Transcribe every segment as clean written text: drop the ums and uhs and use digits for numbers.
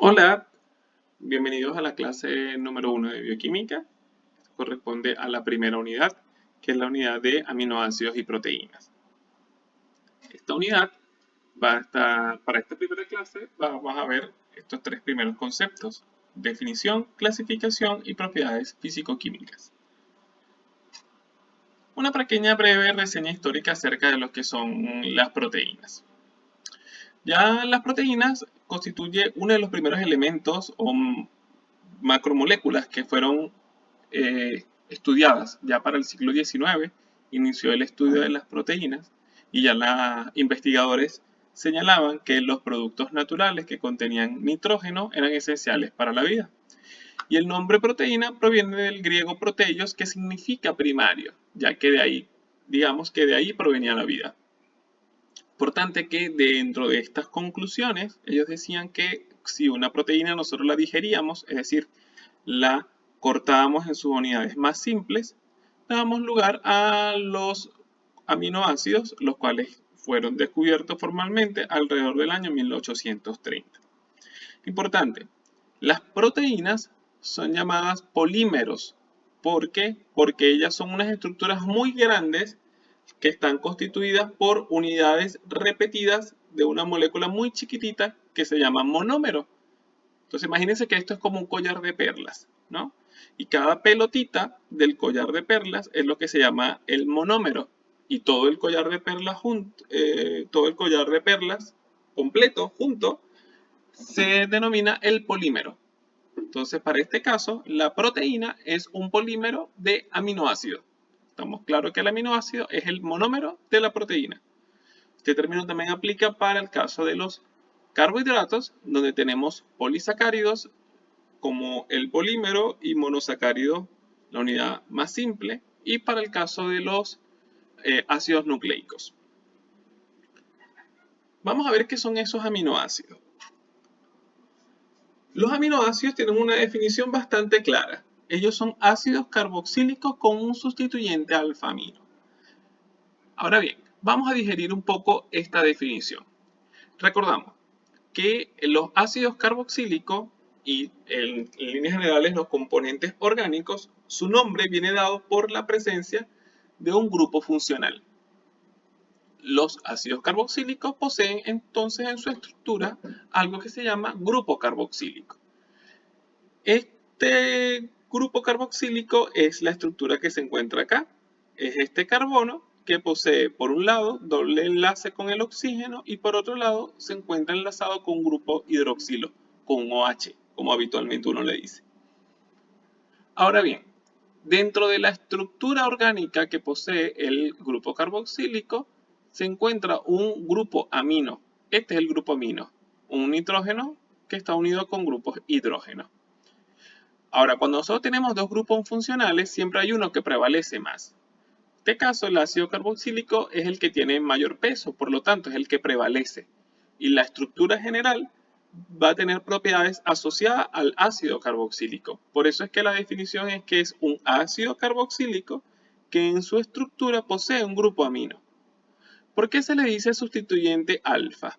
Hola, bienvenidos a la clase número 1 de bioquímica. Corresponde a la primera unidad, que es la unidad de aminoácidos y proteínas. Esta unidad va a estar, para esta primera clase, vamos a ver estos tres primeros conceptos: definición, clasificación y propiedades físico-químicas. Una pequeña breve reseña histórica acerca de lo que son las proteínas. Ya las proteínas constituye uno de los primeros elementos o macromoléculas que fueron estudiadas ya para el siglo XIX. Inició el estudio de las proteínas y ya los investigadores señalaban que los productos naturales que contenían nitrógeno eran esenciales para la vida. Y el nombre proteína proviene del griego proteios, que significa primario, ya que de ahí, digamos que de ahí provenía la vida. Importante que dentro de estas conclusiones ellos decían que si una proteína nosotros la digeríamos, es decir, la cortábamos en sus unidades más simples, damos lugar a los aminoácidos, los cuales fueron descubiertos formalmente alrededor del año 1830. Importante, las proteínas son llamadas polímeros. ¿Por qué? Porque ellas son unas estructuras muy grandes que están constituidas por unidades repetidas de una molécula muy chiquitita que se llama monómero. Entonces imagínense que esto es como un collar de perlas, ¿no? Y cada pelotita del collar de perlas es lo que se llama el monómero. Y todo el collar de perlas completo, junto, se denomina el polímero. Entonces, para este caso, la proteína es un polímero de aminoácido. Estamos claros que el aminoácido es el monómero de la proteína. Este término también aplica para el caso de los carbohidratos, donde tenemos polisacáridos como el polímero y monosacáridos, la unidad más simple, y para el caso de los ácidos nucleicos. Vamos a ver qué son esos aminoácidos. Los aminoácidos tienen una definición bastante clara. Ellos son ácidos carboxílicos con un sustituyente alfa-amino. Ahora bien, vamos a digerir un poco esta definición. Recordamos que los ácidos carboxílicos y en líneas generales los componentes orgánicos, su nombre viene dado por la presencia de un grupo funcional. Los ácidos carboxílicos poseen entonces en su estructura algo que se llama grupo carboxílico. Este grupo carboxílico es la estructura que se encuentra acá. Es este carbono que posee por un lado doble enlace con el oxígeno y por otro lado se encuentra enlazado con un grupo hidroxilo, con un OH, como habitualmente uno le dice. Ahora bien, dentro de la estructura orgánica que posee el grupo carboxílico se encuentra un grupo amino. Este es el grupo amino, un nitrógeno que está unido con grupos hidrógenos. Ahora, cuando nosotros tenemos dos grupos funcionales, siempre hay uno que prevalece más. En este caso, el ácido carboxílico es el que tiene mayor peso, por lo tanto es el que prevalece. Y la estructura general va a tener propiedades asociadas al ácido carboxílico. Por eso es que la definición es que es un ácido carboxílico que en su estructura posee un grupo amino. ¿Por qué se le dice sustituyente alfa?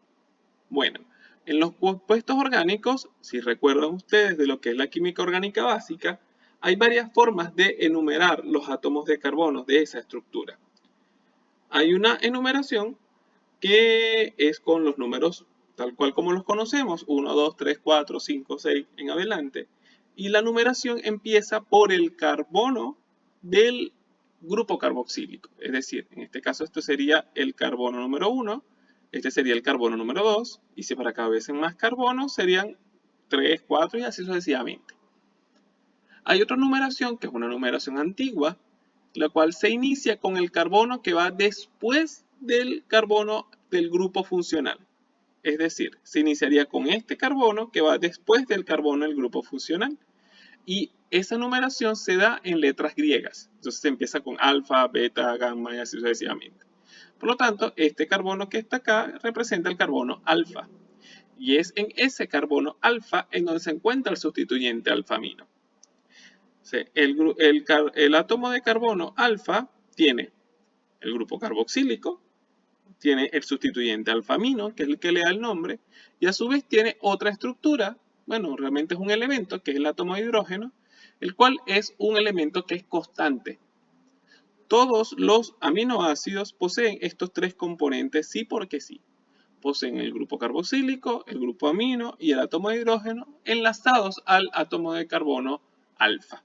Bueno, en los compuestos orgánicos, si recuerdan ustedes de lo que es la química orgánica básica, hay varias formas de enumerar los átomos de carbono de esa estructura. Hay una enumeración que es con los números tal cual como los conocemos, 1, 2, 3, 4, 5, 6 en adelante, y la numeración empieza por el carbono del grupo carboxílico, es decir, en este caso esto sería el carbono número 1, este sería el carbono número 2, y si para cada vez en más carbonos serían 3, 4 y así sucesivamente. Hay otra numeración que es una numeración antigua, la cual se inicia con el carbono que va después del carbono del grupo funcional. Es decir, se iniciaría con este carbono que va después del carbono del grupo funcional. Y esa numeración se da en letras griegas. Entonces se empieza con alfa, beta, gamma y así sucesivamente. Por lo tanto, este carbono que está acá representa el carbono alfa. Y es en ese carbono alfa en donde se encuentra el sustituyente alfa-amino. El átomo de carbono alfa tiene el grupo carboxílico, tiene el sustituyente alfa-amino, que es el que le da el nombre, y a su vez tiene otra estructura bueno, realmente es un elemento, que es el átomo de hidrógeno, el cual es un elemento que es constante. Todos los aminoácidos poseen estos tres componentes sí porque sí. Poseen el grupo carboxílico, el grupo amino y el átomo de hidrógeno enlazados al átomo de carbono alfa.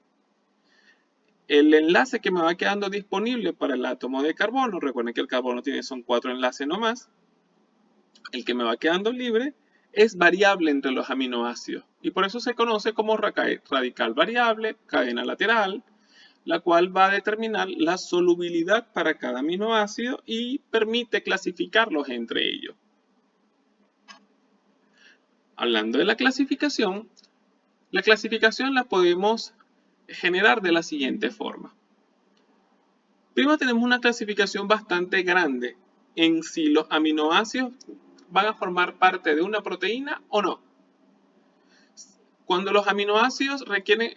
El enlace que me va quedando disponible para el átomo de carbono, recuerden que el carbono son 4 enlaces nomás, el que me va quedando libre es variable entre los aminoácidos y por eso se conoce como radical variable, cadena lateral, la cual va a determinar la solubilidad para cada aminoácido y permite clasificarlos entre ellos. Hablando de la clasificación la podemos generar de la siguiente forma. Primero tenemos una clasificación bastante grande en si los aminoácidos van a formar parte de una proteína o no. Cuando los aminoácidos requieren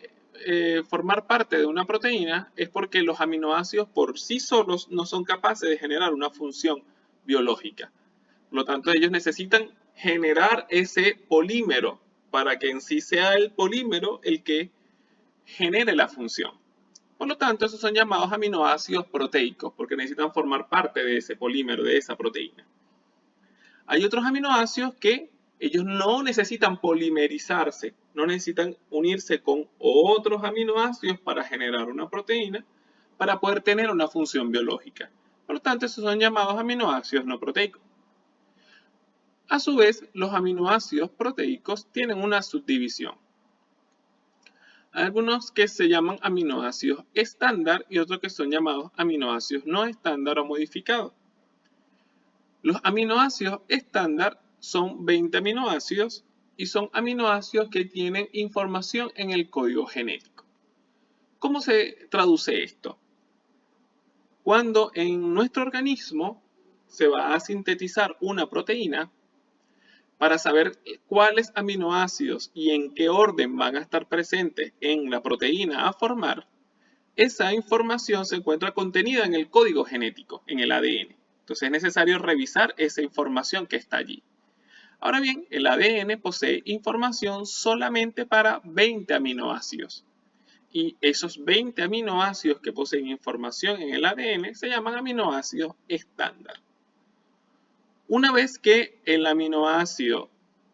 formar parte de una proteína es porque los aminoácidos por sí solos no son capaces de generar una función biológica. Por lo tanto, ellos necesitan generar ese polímero para que en sí sea el polímero el que genere la función. Por lo tanto, esos son llamados aminoácidos proteicos porque necesitan formar parte de ese polímero, de esa proteína. Hay otros aminoácidos que ellos no necesitan polimerizarse, no necesitan unirse con otros aminoácidos para generar una proteína para poder tener una función biológica. Por lo tanto, esos son llamados aminoácidos no proteicos. A su vez, los aminoácidos proteicos tienen una subdivisión. Hay algunos que se llaman aminoácidos estándar y otros que son llamados aminoácidos no estándar o modificados. Los aminoácidos estándar son 20 aminoácidos y son aminoácidos que tienen información en el código genético. ¿Cómo se traduce esto? Cuando en nuestro organismo se va a sintetizar una proteína, para saber cuáles aminoácidos y en qué orden van a estar presentes en la proteína a formar, esa información se encuentra contenida en el código genético, en el ADN. Entonces es necesario revisar esa información que está allí. Ahora bien, el ADN posee información solamente para 20 aminoácidos. Y esos 20 aminoácidos que poseen información en el ADN se llaman aminoácidos estándar. Una vez que el aminoácido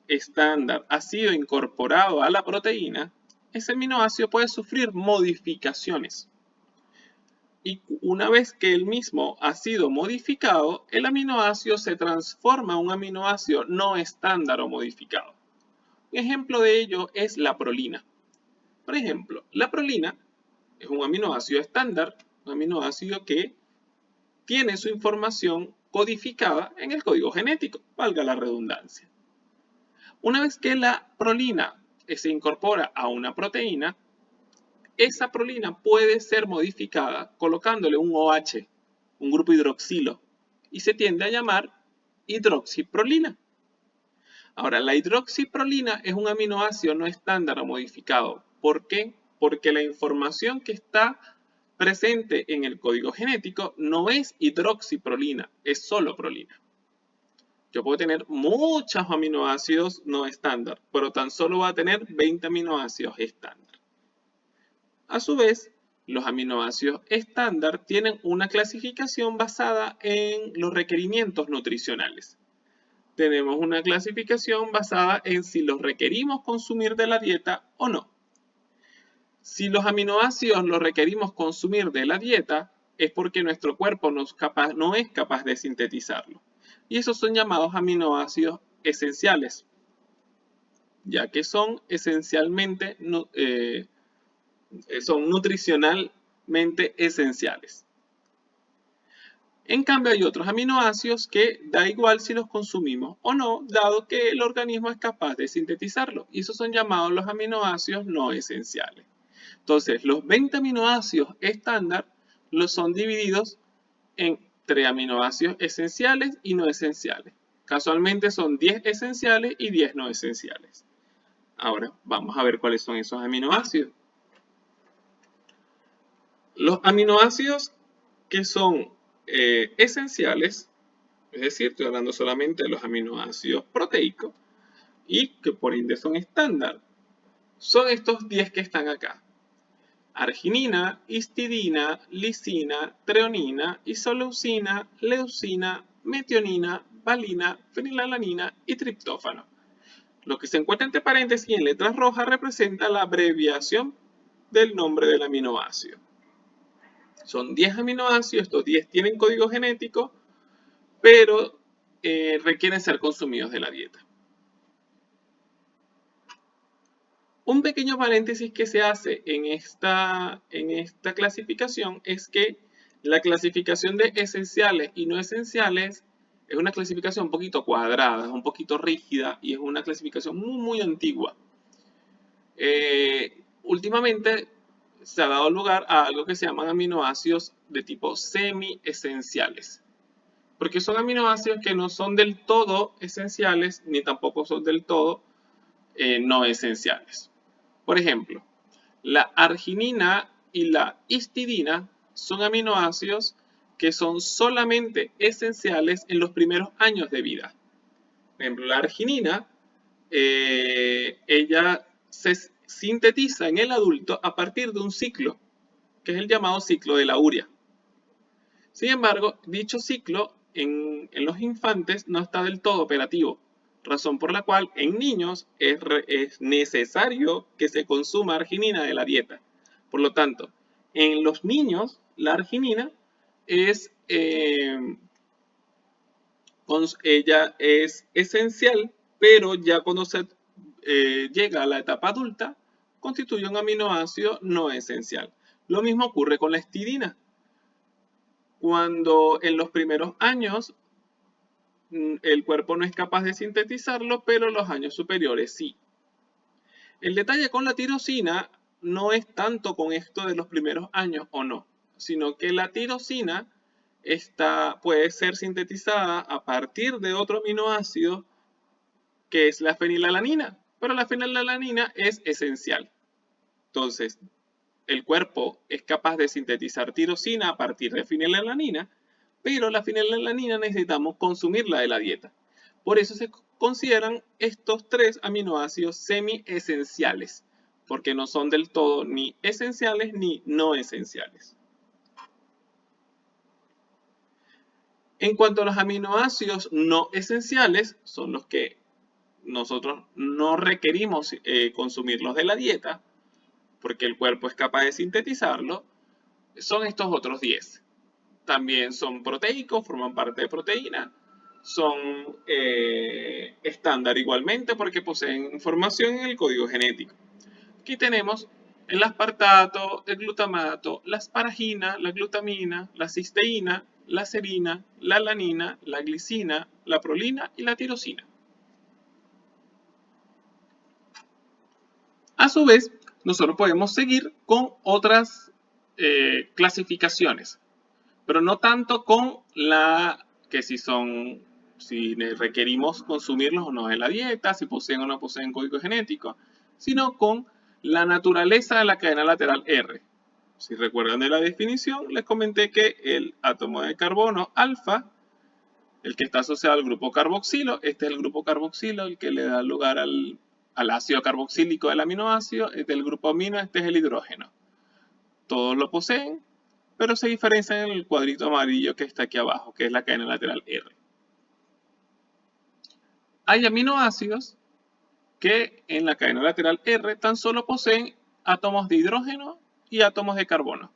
estándar ha sido incorporado a la proteína, ese aminoácido puede sufrir modificaciones. Y una vez que el mismo ha sido modificado, el aminoácido se transforma en un aminoácido no estándar o modificado. Un ejemplo de ello es la prolina. Por ejemplo, la prolina es un aminoácido estándar, un aminoácido que tiene su información codificada en el código genético, valga la redundancia. Una vez que la prolina se incorpora a una proteína, esa prolina puede ser modificada colocándole un OH, un grupo hidroxilo, y se tiende a llamar hidroxiprolina. Ahora, la hidroxiprolina es un aminoácido no estándar o modificado. ¿Por qué? Porque la información que está presente en el código genético no es hidroxiprolina, es solo prolina. Yo puedo tener muchos aminoácidos no estándar, pero tan solo va a tener 20 aminoácidos estándar. A su vez, los aminoácidos estándar tienen una clasificación basada en los requerimientos nutricionales. Tenemos una clasificación basada en si los requerimos consumir de la dieta o no. Si los aminoácidos los requerimos consumir de la dieta, es porque nuestro cuerpo no es capaz de sintetizarlo. Y esos son llamados aminoácidos esenciales, ya que son esencialmente, son nutricionalmente esenciales. En cambio, hay otros aminoácidos que da igual si los consumimos o no, dado que el organismo es capaz de sintetizarlo. Y esos son llamados los aminoácidos no esenciales. Entonces, los 20 aminoácidos estándar los son divididos entre aminoácidos esenciales y no esenciales. Casualmente son 10 esenciales y 10 no esenciales. Ahora, vamos a ver cuáles son esos aminoácidos. Los aminoácidos que son esenciales, es decir, estoy hablando solamente de los aminoácidos proteicos, y que por ende son estándar. Son estos 10 que están acá: arginina, histidina, lisina, treonina, isoleucina, leucina, metionina, valina, fenilalanina y triptófano. Lo que se encuentra entre paréntesis y en letras rojas representa la abreviación del nombre del aminoácido. Son 10 aminoácidos, estos 10 tienen código genético, pero requieren ser consumidos de la dieta. Un pequeño paréntesis que se hace en esta clasificación es que la clasificación de esenciales y no esenciales es una clasificación un poquito cuadrada, es un poquito rígida y es una clasificación muy antigua. Últimamente se ha dado lugar a algo que se llaman aminoácidos de tipo semi-esenciales, porque son aminoácidos que no son del todo esenciales ni tampoco son del todo no esenciales. Por ejemplo, la arginina y la histidina son aminoácidos que son solamente esenciales en los primeros años de vida. Por ejemplo, la arginina, ella se sintetiza en el adulto a partir de un ciclo, que es el llamado ciclo de la urea. Sin embargo, dicho ciclo en los infantes no está del todo operativo, razón por la cual en niños es necesario que se consuma arginina de la dieta. Por lo tanto, en los niños la arginina ella es esencial, pero ya cuando se llega a la etapa adulta, constituye un aminoácido no esencial. Lo mismo ocurre con la histidina. Cuando en los primeros años el cuerpo no es capaz de sintetizarlo, pero en los años superiores sí. El detalle con la tirosina no es tanto con esto de los primeros años o no, sino que la tirosina puede ser sintetizada a partir de otro aminoácido que es la fenilalanina, pero la fenilalanina es esencial. Entonces, el cuerpo es capaz de sintetizar tirosina a partir de fenilalanina, pero la fenilalanina necesitamos consumirla de la dieta. Por eso se consideran estos 3 aminoácidos semi-esenciales, porque no son del todo ni esenciales ni no esenciales. En cuanto a los aminoácidos no esenciales, son los que nosotros no requerimos consumirlos de la dieta, porque el cuerpo es capaz de sintetizarlo, son estos otros 10. También son proteicos, forman parte de proteína, son estándar igualmente porque poseen información en el código genético. Aquí tenemos el aspartato, el glutamato, la asparagina, la glutamina, la cisteína, la serina, la alanina, la glicina, la prolina y la tirosina. A su vez, nosotros podemos seguir con otras clasificaciones, pero no tanto con que si requerimos consumirlos o no en la dieta, si poseen o no poseen código genético, sino con la naturaleza de la cadena lateral R. Si recuerdan de la definición, les comenté que el átomo de carbono alfa, el que está asociado al grupo carboxilo, este es el grupo carboxilo, el que le da lugar al ácido carboxílico del aminoácido, del grupo amino, este es el hidrógeno. Todos lo poseen, pero se diferencian en el cuadrito amarillo que está aquí abajo, que es la cadena lateral R. Hay aminoácidos que en la cadena lateral R tan solo poseen átomos de hidrógeno y átomos de carbono.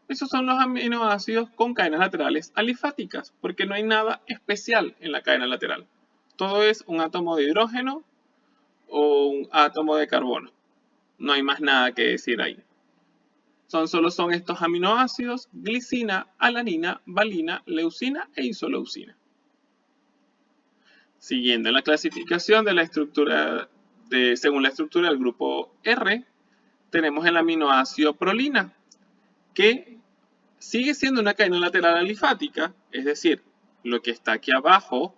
Esos son los aminoácidos con cadenas laterales alifáticas, porque no hay nada especial en la cadena lateral. Todo es un átomo de hidrógeno o un átomo de carbono. No hay más nada que decir ahí. Solo son estos aminoácidos: glicina, alanina, valina, leucina e isoleucina. Siguiendo la clasificación de la estructura según la estructura del grupo R, tenemos el aminoácido prolina, que sigue siendo una cadena lateral alifática, es decir, lo que está aquí abajo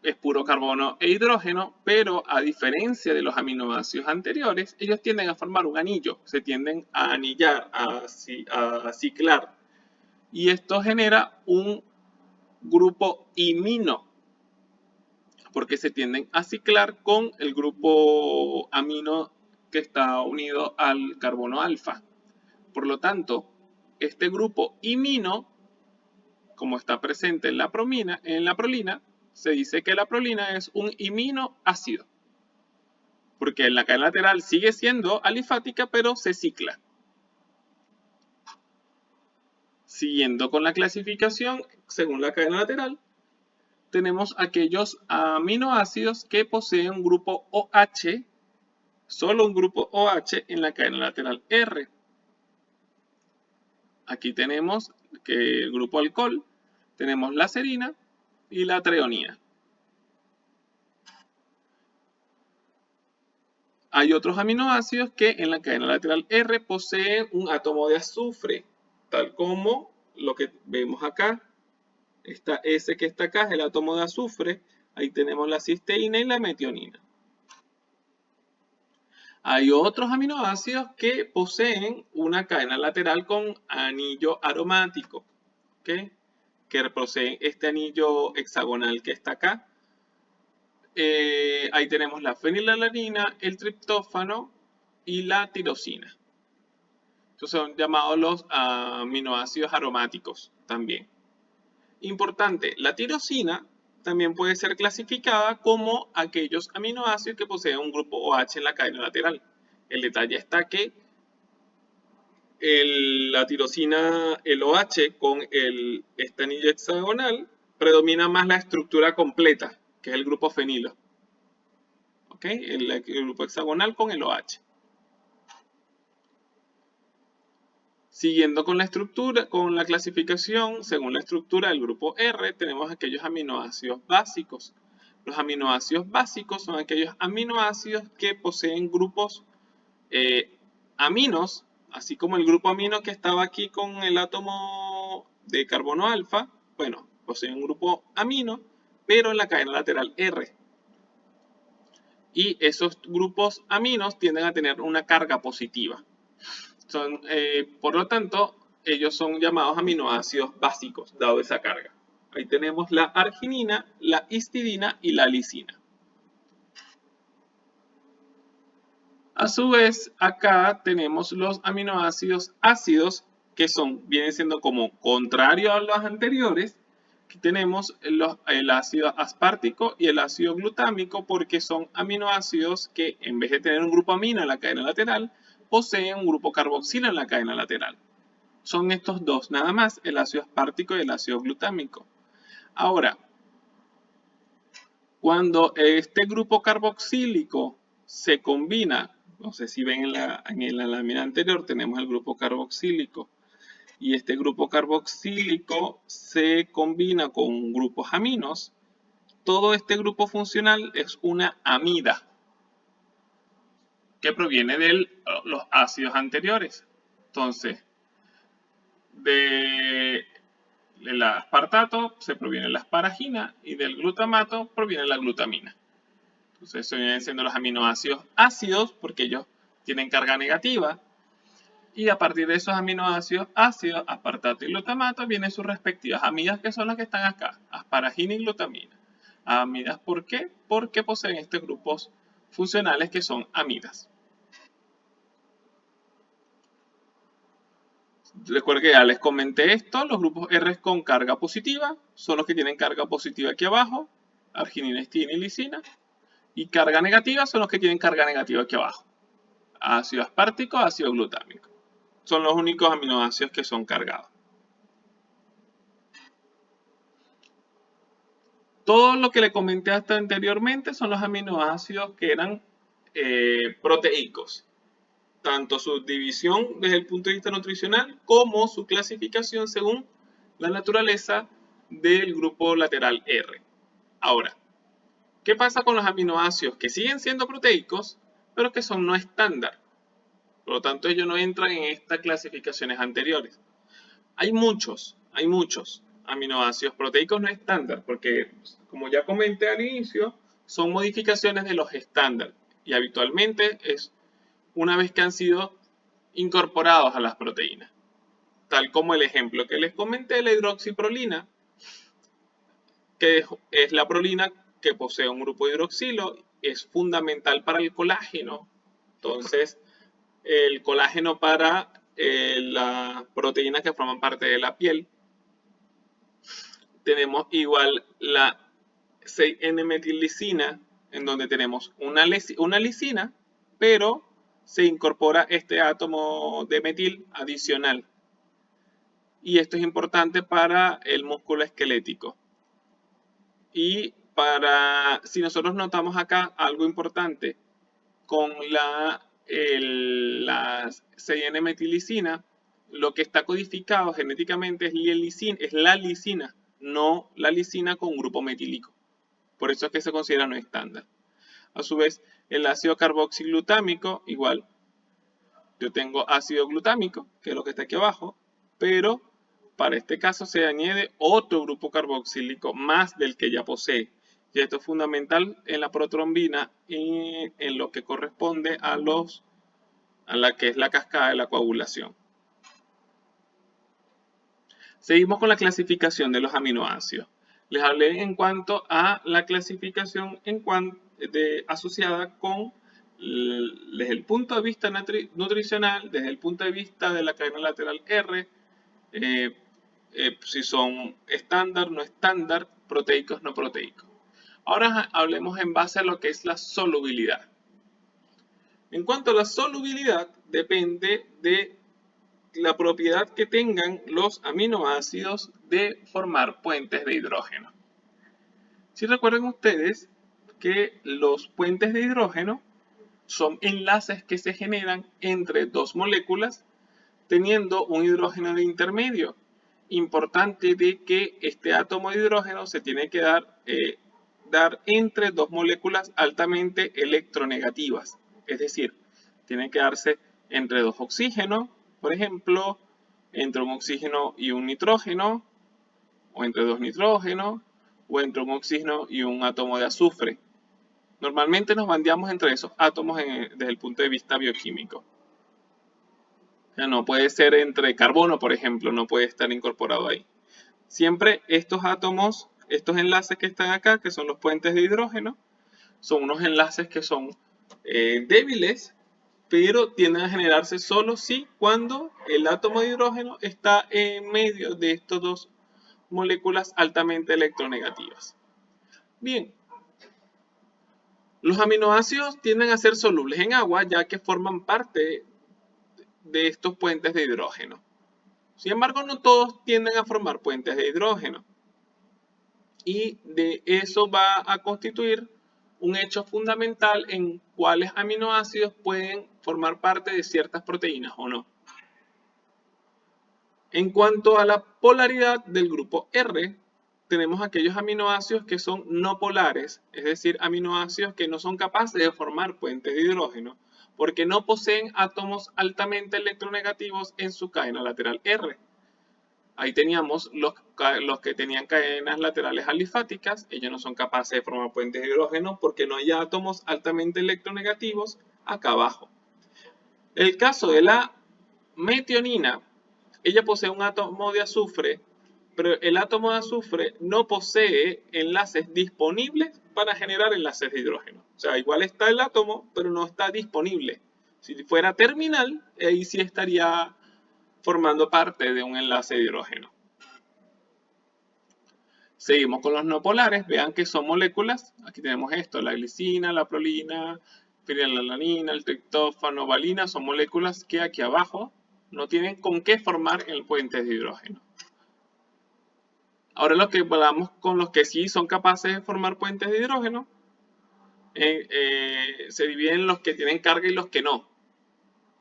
es puro carbono e hidrógeno, pero a diferencia de los aminoácidos anteriores, ellos tienden a formar un anillo, se tienden a anillar, a ciclar, y esto genera un grupo imino. porque se tienden a ciclar con el grupo amino que está unido al carbono alfa. Por lo tanto, este grupo imino, como está presente en la prolina, se dice que la prolina es un iminoácido, porque en la cadena lateral sigue siendo alifática, pero se cicla. Siguiendo con la clasificación, según la cadena lateral, tenemos aquellos aminoácidos que poseen un grupo OH, solo un grupo OH en la cadena lateral R. Aquí tenemos que el grupo alcohol, tenemos la serina y la treonina. Hay otros aminoácidos que en la cadena lateral R poseen un átomo de azufre, tal como lo que vemos acá. Esta S que está acá es el átomo de azufre. Ahí tenemos la cisteína y la metionina. Hay otros aminoácidos que poseen una cadena lateral con anillo aromático, ¿okay? Que poseen este anillo hexagonal que está acá. Ahí tenemos la fenilalanina, el triptófano y la tirosina. Estos son llamados los aminoácidos aromáticos también. Importante, la tirosina también puede ser clasificada como aquellos aminoácidos que poseen un grupo OH en la cadena lateral. El detalle está que la tirosina, el OH con este anillo hexagonal, predomina más la estructura completa, que es el grupo fenilo. ¿Ok? El grupo hexagonal con el OH. Siguiendo con la estructura, con la clasificación, según la estructura del grupo R, tenemos aquellos aminoácidos básicos. Los aminoácidos básicos son aquellos aminoácidos que poseen grupos aminos, así como el grupo amino que estaba aquí con el átomo de carbono alfa, bueno, poseen un grupo amino, pero en la cadena lateral R. Y esos grupos aminos tienden a tener una carga positiva. Por lo tanto, ellos son llamados aminoácidos básicos, dado esa carga. Ahí tenemos la arginina, la histidina y la lisina. A su vez, acá tenemos los aminoácidos ácidos, que vienen siendo como contrario a los anteriores. Aquí tenemos el ácido aspartico y el ácido glutámico, porque son aminoácidos que en vez de tener un grupo amino en la cadena lateral, poseen un grupo carboxilo en la cadena lateral. Son estos dos nada más, el ácido aspartico y el ácido glutámico. Ahora, cuando este grupo carboxílico se combina, no sé si ven en la lámina anterior, tenemos el grupo carboxílico. Y este grupo carboxílico se combina con grupos aminos. Todo este grupo funcional es una amida que proviene de los ácidos anteriores. Entonces, del aspartato se proviene la asparagina y del glutamato proviene la glutamina. Entonces, eso vienen siendo los aminoácidos ácidos porque ellos tienen carga negativa. Y a partir de esos aminoácidos ácidos, aspartato y glutamato, vienen sus respectivas amidas, que son las que están acá, asparagina y glutamina. Amidas, ¿por qué? Porque poseen estos grupos funcionales que son amidas. Recuerden que ya les comenté esto, los grupos R con carga positiva son los que tienen carga positiva aquí abajo, arginina, histidina y lisina. Y carga negativa son los que tienen carga negativa aquí abajo, ácido aspartico, ácido glutámico. Son los únicos aminoácidos que son cargados. Todo lo que le comenté hasta anteriormente son los aminoácidos que eran proteicos. Tanto su división desde el punto de vista nutricional como su clasificación según la naturaleza del grupo lateral R. Ahora, ¿qué pasa con los aminoácidos que siguen siendo proteicos, pero que son no estándar? Por lo tanto, ellos no entran en estas clasificaciones anteriores. Hay muchos aminoácidos proteicos no estándar, porque, como ya comenté al inicio, son modificaciones de los estándar y habitualmente es una vez que han sido incorporados a las proteínas. Tal como el ejemplo que les comenté, la hidroxiprolina, que es la prolina que posee un grupo hidroxilo, es fundamental para el colágeno. Entonces, el colágeno para las proteínas que forman parte de la piel. Tenemos igual la 6N-metillicina, en donde tenemos una lisina, pero se incorpora este átomo de metil adicional. Y esto es importante para el músculo esquelético. Y si nosotros notamos acá algo importante, con la 6N-metilicina, lo que está codificado genéticamente es la lisina, no la lisina con grupo metílico. Por eso es que se considera no estándar. A su vez, el ácido carboxiglutámico, igual. Yo tengo ácido glutámico, que es lo que está aquí abajo, pero para este caso se añade otro grupo carboxílico más del que ya posee. Y esto es fundamental en la protrombina y en lo que corresponde a la que es la cascada de la coagulación. Seguimos con la clasificación de los aminoácidos. Les hablé en cuanto a la clasificación asociada con desde el punto de vista nutricional, desde el punto de vista de la cadena lateral R, si son estándar, no estándar, proteicos, no proteicos. Ahora hablemos en base a lo que es la solubilidad. En cuanto a la solubilidad, depende de la propiedad que tengan los aminoácidos de formar puentes de hidrógeno. Si recuerdan ustedes que los puentes de hidrógeno son enlaces que se generan entre dos moléculas teniendo un hidrógeno de intermedio. Importante de que este átomo de hidrógeno se tiene que dar entre dos moléculas altamente electronegativas. Es decir, tiene que darse entre dos oxígenos, por ejemplo, entre un oxígeno y un nitrógeno, o entre dos nitrógenos, o entre un oxígeno y un átomo de azufre. Normalmente nos bandeamos entre esos átomos desde el punto de vista bioquímico. O sea, no puede ser entre carbono, por ejemplo, no puede estar incorporado ahí. Siempre estos átomos, estos enlaces que están acá, que son los puentes de hidrógeno, son unos enlaces que son débiles, pero tienden a generarse solo si cuando el átomo de hidrógeno está en medio de estas dos moléculas altamente electronegativas. Bien, los aminoácidos tienden a ser solubles en agua ya que forman parte de estos puentes de hidrógeno. Sin embargo, no todos tienden a formar puentes de hidrógeno. Y de eso va a constituir un hecho fundamental en cuáles aminoácidos pueden formar parte de ciertas proteínas o no. En cuanto a la polaridad del grupo R, tenemos aquellos aminoácidos que son no polares, es decir, aminoácidos que no son capaces de formar puentes de hidrógeno, porque no poseen átomos altamente electronegativos en su cadena lateral R. Ahí teníamos los que tenían cadenas laterales alifáticas, ellos no son capaces de formar puentes de hidrógeno porque no hay átomos altamente electronegativos acá abajo. El caso de la metionina, ella posee un átomo de azufre, pero el átomo de azufre no posee enlaces disponibles para generar enlaces de hidrógeno. O sea, igual está el átomo, pero no está disponible. Si fuera terminal, ahí sí estaría formando parte de un enlace de hidrógeno. Seguimos con los no polares. Vean que son moléculas. Aquí tenemos esto, la glicina, la prolina, fenilalanina, el triptófano, valina. Son moléculas que aquí abajo no tienen con qué formar el puente de hidrógeno. Ahora lo que hablamos con los que sí son capaces de formar puentes de hidrógeno, se dividen en los que tienen carga y los que no.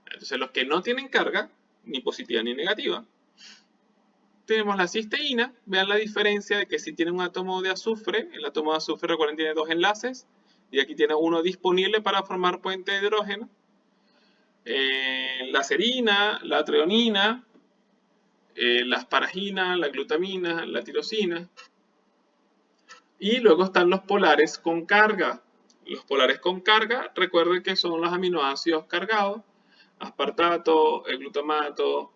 Entonces los que no tienen carga, ni positiva ni negativa, tenemos la cisteína. Vean la diferencia de que si tiene un átomo de azufre, el átomo de azufre, recuerden, tiene dos enlaces, y aquí tiene uno disponible para formar puente de hidrógeno. La serina, la treonina, la asparagina, la glutamina, la tirosina. Y luego están los polares con carga. Los polares con carga, recuerden que son los aminoácidos cargados, aspartato, el glutamato.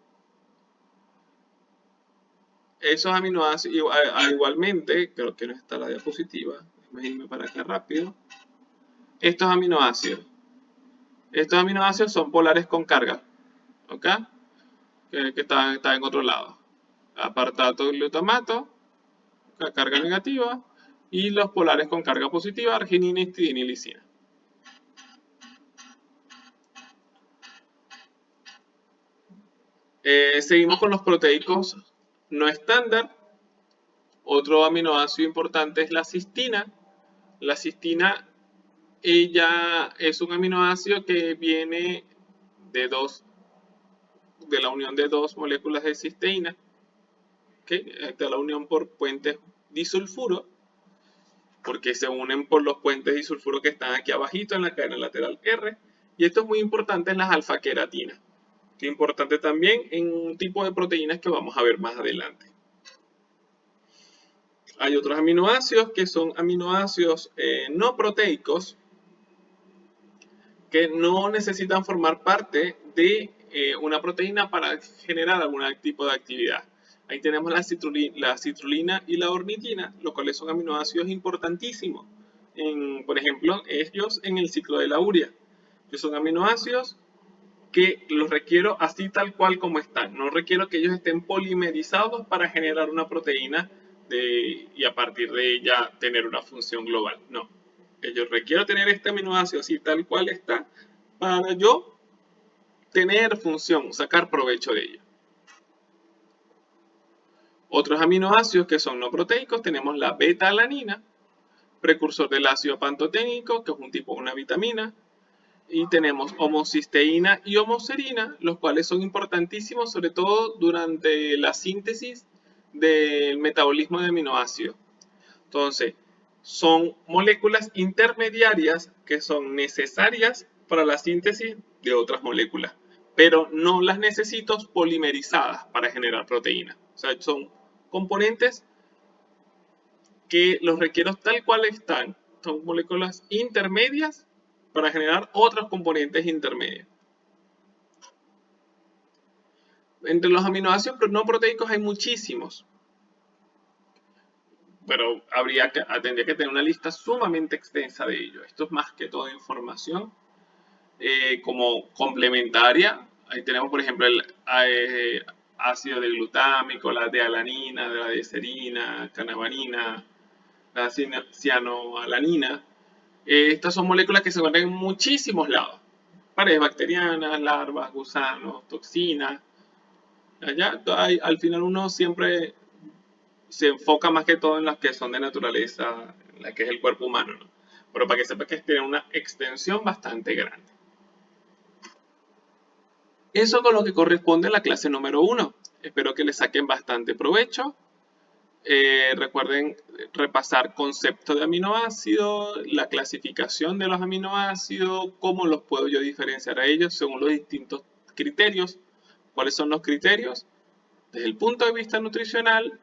Esos aminoácidos, igualmente, creo que no está la diapositiva, Voy a irme para acá rápido. Estos aminoácidos. Estos aminoácidos son polares con carga. ¿Ok? Que está en otro lado. Apartato y glutamato, carga negativa. Y los polares con carga positiva, arginina, histidina y lisina. Seguimos con los proteicos no estándar. Otro aminoácido importante es la cistina. La cistina, ella es un aminoácido que viene de la unión de dos moléculas de cisteína, de la unión por puentes disulfuro, porque se unen por los puentes disulfuro que están aquí abajito en la cadena lateral R, y esto es muy importante en las alfa-queratinas, que es importante también en un tipo de proteínas que vamos a ver más adelante. Hay otros aminoácidos que son aminoácidos no proteicos, que no necesitan formar parte de una proteína para generar algún tipo de actividad. Ahí tenemos la citrulina y la ornitina, los cuales son aminoácidos importantísimos. Por ejemplo, ellos en el ciclo de la urea, que son aminoácidos que los requiero así tal cual como están. No requiero que ellos estén polimerizados para generar una proteína y a partir de ella tener una función global. No. Yo requiero tener este aminoácido así tal cual está para yo tener función, sacar provecho de ella. Otros aminoácidos que son no proteicos tenemos la beta-alanina, precursor del ácido pantoténico, que es un tipo de una vitamina. Y tenemos homocisteína y homoserina, los cuales son importantísimos sobre todo durante la síntesis del metabolismo de aminoácidos. Entonces, son moléculas intermediarias que son necesarias para la síntesis de otras moléculas, pero no las necesito polimerizadas para generar proteínas. O sea, son componentes que los requiero tal cual están. Son moléculas intermedias para generar otros componentes intermedios. Entre los aminoácidos no proteicos hay muchísimos, pero tendría que tener una lista sumamente extensa de ellos. Esto es más que todo información como complementaria. Ahí tenemos, por ejemplo, el ácido de glutámico, la de alanina, la de serina, canavanina, la cianoalanina. Estas son moléculas que se encuentran en muchísimos lados. Paredes bacterianas, larvas, gusanos, toxinas. Allá, al final uno siempre se enfoca más que todo en las que son de naturaleza, en la que es el cuerpo humano, ¿no? Pero para que sepas que tiene una extensión bastante grande. Eso con lo que corresponde a la clase número 1. Espero que le saquen bastante provecho. Recuerden repasar conceptos de aminoácidos, la clasificación de los aminoácidos, cómo los puedo yo diferenciar a ellos según los distintos criterios. ¿Cuáles son los criterios? Desde el punto de vista nutricional,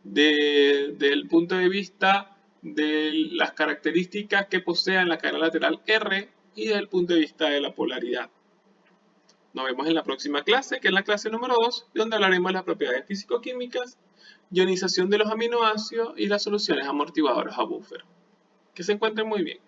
desde el punto de vista de las características que posean la cadena lateral R y desde el punto de vista de la polaridad. Nos vemos en la próxima clase, que es la clase número 2, donde hablaremos de las propiedades físico-químicas, ionización de los aminoácidos y las soluciones amortiguadoras a buffer. Que se encuentren muy bien.